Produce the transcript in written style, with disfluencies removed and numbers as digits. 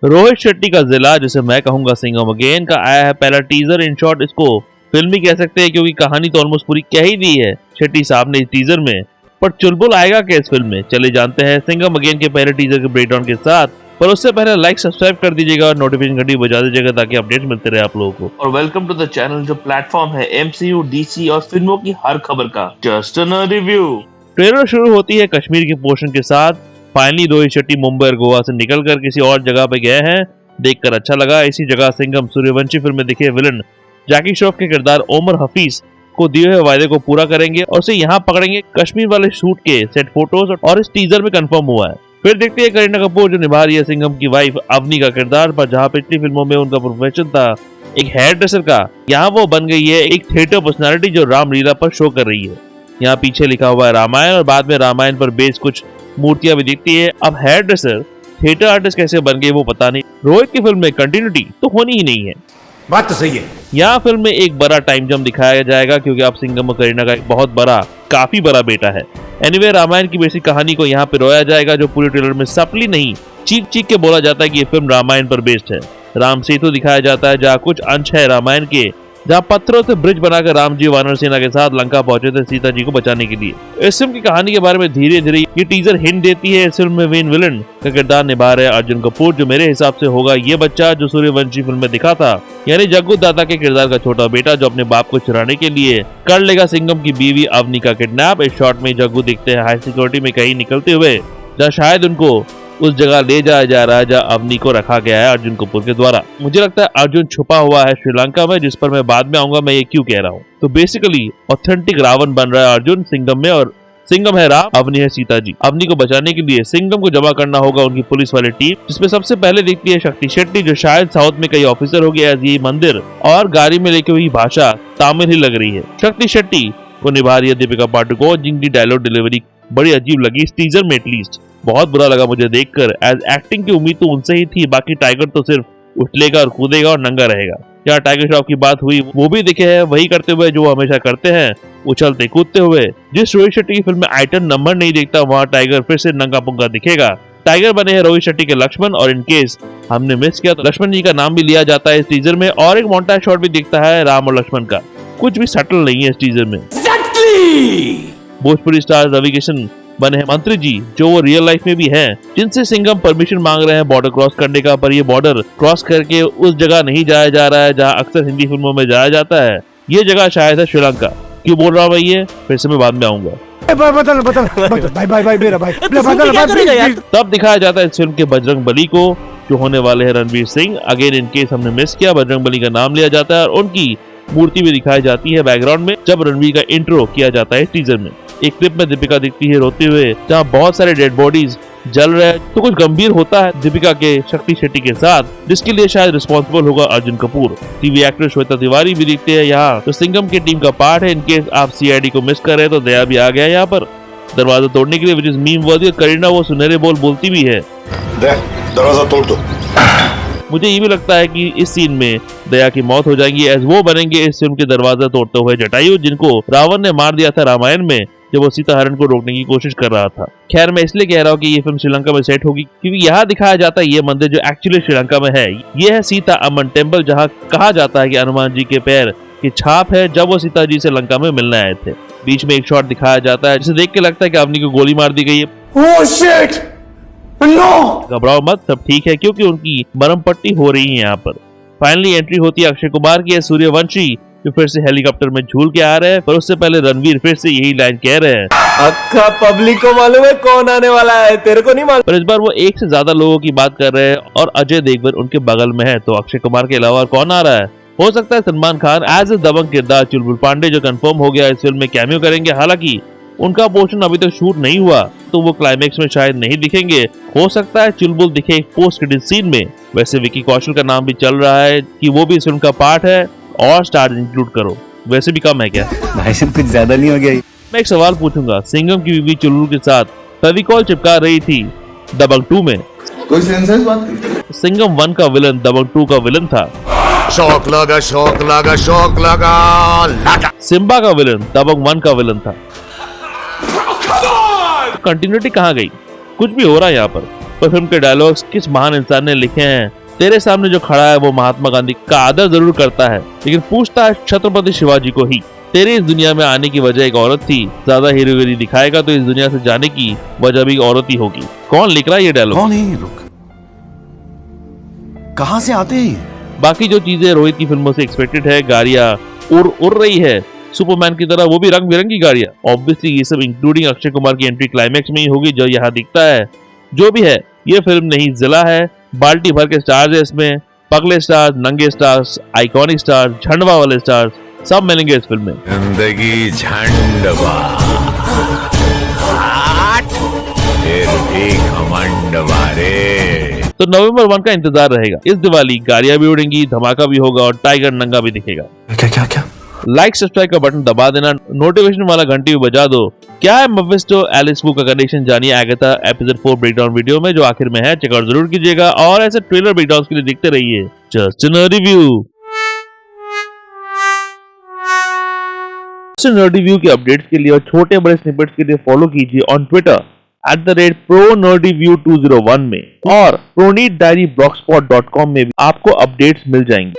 रोहित शेट्टी का जिला, जिसे मैं कहूंगा सिंघम अगेन का, आया है पहला टीजर। इन शॉर्ट इसको फिल्म ही कह सकते हैं क्योंकि कहानी तो ऑलमोस्ट पूरी कह ही दी है शेट्टी साहब ने इस टीजर में। पर चुलबुल आएगा क्या इस फिल्म में, चले जानते हैं सिंघम अगेन के पहले टीजर के ब्रेकडाउन के साथ। पर उससे पहले लाइक सब्सक्राइब कर दीजिएगा और नोटिफिकेशन घंटी बजा दीजिएगा ताकि अपडेट मिलते रहे आप लोगों को। और वेलकम टू द चैनल, जो प्लेटफॉर्म है एमसीयू, डीसी और फिल्मों की हर खबर का। Just a review. ट्रेलर शुरू होती है कश्मीर के पोर्शन के साथ। फाइनली रोहित शेट्टी मुंबई और गोवा से निकलकर किसी और जगह पे गए हैं, देखकर अच्छा लगा। इसी जगह सिंघम सूर्यवंशी फिल्म में दिखे विलन जैकी श्रॉफ के किरदार ओमर हफीज को दिए हुए वायदे को पूरा करेंगे और उसे यहाँ पकड़ेंगे। कश्मीर वाले शूट के सेट फोटोज और इस टीजर में कंफर्म हुआ है। फिर देखते हैं करीना कपूर जो निभा रही है सिंघम की वाइफ अवनी का किरदार, पर जहाँ पिछली फिल्मों में उनका प्रोफेशन था एक हेयर ड्रेसर का, यहाँ वो बन गई है एक थिएटर पर्सनालिटी जो रामलीला पर शो कर रही है। यहाँ पीछे लिखा हुआ है रामायण और बाद में रामायण पर बेस्ड कुछ मूर्तियां भी दिखती है। अब हेयर ड्रेसर थिएटर आर्टिस्ट कैसे बन गए वो पता नहीं। रोहित की फिल्म में कंटिन्यूटी तो होनी ही नहीं है, बात तो सही है। यहाँ फिल्म में एक बड़ा टाइम जंप दिखाया जाएगा क्योंकि अब सिंघम और करीना का एक बहुत बड़ा, काफी बड़ा बेटा है। एनीवे रामायण की बेसिक कहानी को यहाँ पे रोया जाएगा जो पूरे ट्रेलर में सपली नहीं चीख चीख के बोला जाता है कि ये फिल्म रामायण पर बेस्ड है। राम सेतु दिखाया जाता है जहाँ कुछ अंश है रामायण के, जहाँ पत्थरों से ब्रिज बनाकर राम जी वानर सेना के साथ लंका पहुंचे थे सीता जी को बचाने के लिए। इस फिल्म की कहानी के बारे में धीरे धीरे ये टीजर हिंट देती है। इस फिल्म में मेन विलन का किरदार निभा रहे अर्जुन कपूर, जो मेरे हिसाब से होगा ये बच्चा जो सूर्यवंशी फिल्म में दिखा था, यानी जग्गू दादा के किरदार का छोटा बेटा जो अपने बाप को चुराने के लिए कर लेगा सिंघम की बीवी अवनी का किडनैप। इस शॉट में जग्गू दिखते हैं हाई सिक्योरिटी में कहीं निकलते हुए, जहाँ शायद उनको उस जगह ले जाया जा रहा है जहाँ अवनी को रखा गया है अर्जुन कपूर के द्वारा। मुझे लगता है अर्जुन छुपा हुआ है श्रीलंका में, जिस पर मैं बाद में आऊंगा मैं ये क्यों कह रहा हूँ। तो बेसिकली ऑथेंटिक रावण बन रहा है अर्जुन सिंघम में, और सिंघम है राम, अवनी है सीता जी। अवनी को बचाने के लिए सिंघम को जमा करना होगा उनकी पुलिस वाली टीम, जिसमें सबसे पहले दिखती है शक्ति शेट्टी जो शायद साउथ में कई ऑफिसर हो गया। ये मंदिर और गाड़ी में लेके हुई भाषा तामिल ही लग रही है। शक्ति शेट्टी को निभा रही है दीपिका पादुकोण, जिनकी डायलॉग डिलीवरी बड़ी अजीब लगी इस टीजर में। एटलीस्ट बहुत बुरा लगा मुझे देखकर। एज एक्टिंग की उम्मीद तो उनसे ही थी, बाकी टाइगर तो सिर्फ उछलेगा और कूदेगा और नंगा रहेगा। यहाँ टाइगर श्रॉफ की बात हुई, वो भी दिखे हैं वही करते हुए जो वो हमेशा करते हैं, उछलते कूदते हुए। जिस रोहित शेट्टी की फिल्म में आइटम नंबर नहीं देखता वहाँ टाइगर फिर से नंगा पुंगा दिखेगा। टाइगर बने हैं रोहित शेट्टी के लक्ष्मण, और इनकेस हमने मिस किया तो लक्ष्मण जी का नाम भी लिया जाता है इस टीजर में। और एक मोन्टाज शॉट भी दिखता है राम और लक्ष्मण का, कुछ भी सटल नहीं है इस टीजर में। भोजपुरी स्टार रवि किशन बने हैं मंत्री जी, जो वो रियल लाइफ में भी हैं, जिनसे सिंघम परमिशन मांग रहे हैं बॉर्डर क्रॉस करने का। पर ये बॉर्डर क्रॉस करके उस जगह नहीं जाया जा रहा है जहाँ अक्सर हिंदी फिल्मों में जाया जाता है। ये जगह शायद है श्रीलंका। क्यों बोल रहा हूँ मैं ये, फिर से मैं बाद में आऊंगा। तब दिखाया जाता है इस फिल्म के बजरंग बली को, जो होने वाले हैं रणवीर सिंह। अगेन इनकेस हमने मिस किया, बजरंग बली का नाम लिया जाता है और उनकी मूर्ति भी दिखाई जाती है बैकग्राउंड में जब रणवीर का इंट्रो किया जाता है इस टीजर में। एक क्लिप में दीपिका दिखती है रोते हुए, जहाँ बहुत सारे डेड बॉडीज जल रहे हैं। तो कुछ गंभीर होता है दीपिका के शक्ति शेट्टी के साथ, जिसके लिए शायद रिस्पॉन्सिबल होगा अर्जुन कपूर। टीवी एक्टर श्वेता तिवारी भी दिखते हैं यहाँ, तो सिंघम की टीम का पार्ट है। इनकेस आप सीआईडी को मिस कर रहे हैं तो दया भी आ गया यहाँ पर दरवाजा तोड़ने के लिए, विच इज मीम वर्दी। करीना वो सुनहरे बोल बोलती भी है, दरवाजा तोड़ दो। मुझे ये भी लगता है कि इस सीन में दया की मौत हो जाएगी, एज वो बनेंगे इस फिल्म के दरवाजा तोड़ते हुए जटायु, जिनको रावण ने मार दिया था रामायण में जब वो सीता हरण को रोकने की कोशिश कर रहा था। खैर मैं इसलिए कह रहा हूँ कि ये फिल्म श्रीलंका में सेट होगी क्योंकि यहाँ दिखाया जाता है ये मंदिर जो एक्चुअली श्रीलंका में है। ये है सीता अमन टेम्पल, जहाँ कहा जाता है कि हनुमान जी के पैर की छाप है जब वो सीता जी से लंका में मिलने आए थे। बीच में एक शॉट दिखाया जाता है जिसे देख के लगता है कि अवनी को गोली मार दी गई है। Oh shit! No! घबराओ मत, सब ठीक है क्योंकि उनकी मरहम पट्टी हो रही है यहाँ पर। फाइनली एंट्री होती है अक्षय कुमार की, सूर्यवंशी जो फिर से हेलीकॉप्टर में झूल के आ रहे हैं। पर उससे पहले रणवीर फिर से यही लाइन कह रहे हैं, अक्का पब्लिक को मालूम है कौन आने वाला है, तेरे को नहीं मालूम। पर इस बार वो एक से ज्यादा लोगों की बात कर रहे हैं और अजय देवगन उनके बगल में है। तो अक्षय कुमार के अलावा कौन आ रहा है? हो सकता है सलमान खान एज ए दबंग किरदार चुलबुल पांडे, जो कंफर्म हो गया इस फिल्म में कैमियो करेंगे। हालांकि उनका पोर्शन अभी तक शूट नहीं हुआ तो वो क्लाइमेक्स में शायद नहीं दिखेंगे। हो सकता है चुलबुल दिखे एक पोस्ट क्रेडिट सीन में। वैसे विकी कौशल का नाम भी चल रहा है कि वो भी इस फिल्म का पार्ट है, और स्टार इंक्लूड करो। वैसे भी कम है क्या भाई साहब, कुछ ज्यादा नहीं हो गया? मैं एक सवाल पूछूंगा, सिंघम की बीवी चुलबुल के साथ फेविकॉल चिपका रही थी दबंग 2 में, कोई सेंस है इस बात की? सिंघम 1 का विलन दबंग 2 का विलन था। शौक लगा, शौक लगा, शौक लगा, लगा। सिम्बा का विलन दबंग 1 का विलन था। कंटिन्यूटी कहाँ गई? कुछ भी हो रहा है यहाँ पर। पर फिल्म के डायलॉग्स किस महान इंसान ने लिखे हैं। तेरे सामने जो खड़ा है वो महात्मा गांधी का आदर जरूर करता है, लेकिन पूछता है छत्रपति शिवाजी को ही। तेरे इस दुनिया में आने की वजह एक औरत थी, ज्यादा हीरोगिरी दिखाएगा तो इस दुनिया से जाने की वजह भी औरत ही होगी। कौन लिख रहा है ये डायलॉग? कौन है ये लोग? कहां से आते हैं? बाकी जो चीजें रोहित की फिल्मों से एक्सपेक्टेड है, गाड़ियां उड़ रही है सुपरमैन की तरह, वो भी रंग बिरंगी गाड़ियां। ऑब्वियसली ये सब इंक्लूडिंग अक्षय कुमार की एंट्री क्लाइमैक्स में ही होगी जो यहाँ दिखता है। जो भी है, ये फिल्म नहीं जिला है। बाल्टी भर के स्टार्स है इसमें, पगले स्टार्स, नंगे स्टार्स, आइकॉनिक स्टार्स, झंडवा वाले स्टार्स, सब मिलेंगे इस फिल्म में। जिंदगी झंडवा, फिर भी घमंडवा रे। तो नवंबर 1 का इंतजार रहेगा। इस दिवाली गाड़ियां भी उड़ेंगी, धमाका भी होगा और टाइगर नंगा भी दिखेगा। क्या क्या क्या? लाइक सब्सक्राइब का बटन दबा देना, नोटिफिकेशन वाला घंटी भी बजा दो। क्या है मेफिस्टो एलिस वू का कनेक्शन, जानिए एगाथा एपिसोड 4 ब्रेकडाउन वीडियो में जो आखिर में है। चेकआउट जरूर कीजिएगा और ऐसे ट्रेलर ब्रेकडाउन के लिए देखते रहिए just nerdy view. Nerdy view के अपडेट्स के लिए और छोटे बड़े स्निपेट्स के लिए फॉलो कीजिए ऑन ट्विटर @ProNerdyView2001 में, और ProNeedDiaryBlogspot.com में भी आपको अपडेट्स मिल जाएंगे।